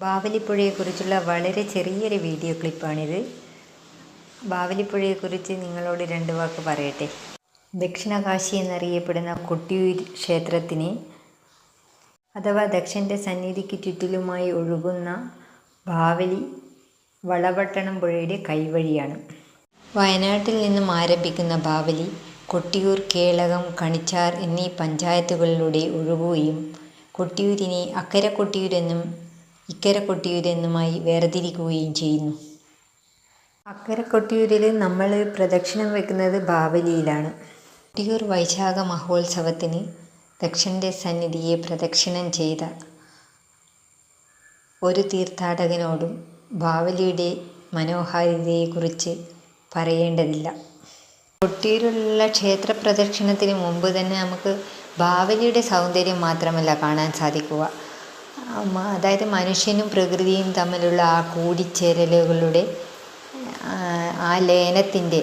ബാവലിപ്പുഴയെക്കുറിച്ചുള്ള വളരെ ചെറിയൊരു വീഡിയോ ക്ലിപ്പാണിത്. ബാവലിപ്പുഴയെക്കുറിച്ച് നിങ്ങളോട് രണ്ട് വാക്ക് പറയട്ടെ. ദക്ഷിണകാശി എന്നറിയപ്പെടുന്ന കൊട്ടിയൂർ ക്ഷേത്രത്തിന് അഥവാ ദക്ഷൻ്റെ സന്നിധിക്ക് ചുറ്റിലുമായി ഒഴുകുന്ന ബാവലി വളപട്ടണം പുഴയുടെ കൈവഴിയാണ്. വയനാട്ടിൽ നിന്നും ആരംഭിക്കുന്ന ബാവലി കൊട്ടിയൂർ, കേളകം, കണിച്ചാർ എന്നീ പഞ്ചായത്തുകളിലൂടെ ഒഴുകുകയും കൊട്ടിയൂരിനെ അക്കരെ കൊട്ടിയൂരെന്നും ഇക്കരെ കൊട്ടിയൂരെന്നുമായി വേർതിരിക്കുകയും ചെയ്യുന്നു. അക്കരെ കൊട്ടിയൂരിൽ നമ്മൾ പ്രദക്ഷിണം വെക്കുന്നത് ബാവലിയിലാണ്. കൊട്ടിയൂർ വൈശാഖ മഹോത്സവത്തിന് ദക്ഷൻ്റെ സന്നിധിയെ പ്രദക്ഷിണം ചെയ്ത ഒരു തീർത്ഥാടകനോടും ബാവലിയുടെ മനോഹാരിതയെക്കുറിച്ച് പറയേണ്ടതില്ല. കൊട്ടിയൂരിലുള്ള ക്ഷേത്ര പ്രദക്ഷിണത്തിന് മുമ്പ് തന്നെ നമുക്ക് ബാവലിയുടെ സൗന്ദര്യം മാത്രമല്ല കാണാൻ സാധിക്കുക, അതായത് മനുഷ്യനും പ്രകൃതിയും തമ്മിലുള്ള ആ കൂടിച്ചേരലുകളുടെ ആ ലയനത്തിൻ്റെ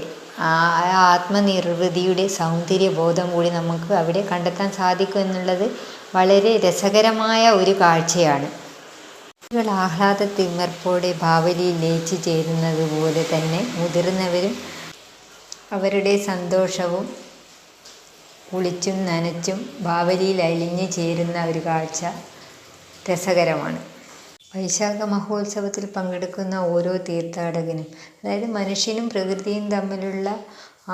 ആത്മനിർവൃതിയുടെ സൗന്ദര്യബോധം കൂടി നമുക്ക് അവിടെ കണ്ടെത്താൻ സാധിക്കും എന്നുള്ളത് വളരെ രസകരമായ ഒരു കാഴ്ചയാണ്. കുട്ടികൾ ആഹ്ലാദത്തിമിർപ്പോടെ ബാവലിയിൽ ലയിച്ചു ചേരുന്നത് പോലെ തന്നെ മുതിർന്നവരും അവരുടെ സന്തോഷവും കുളിച്ചും നനച്ചും ബാവലിയിൽ അലിഞ്ഞു ചേരുന്ന ഒരു കാഴ്ച രസകരമാണ്. വൈശാഖ മഹോത്സവത്തിൽ പങ്കെടുക്കുന്ന ഓരോ തീർത്ഥാടകനും, അതായത് മനുഷ്യനും പ്രകൃതിയും തമ്മിലുള്ള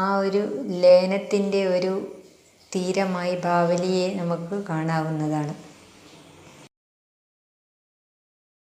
ആ ഒരു ലയനത്തിൻ്റെ ഒരു തീരമായി ബാവലിയെ നമുക്ക് കാണാവുന്നതാണ്.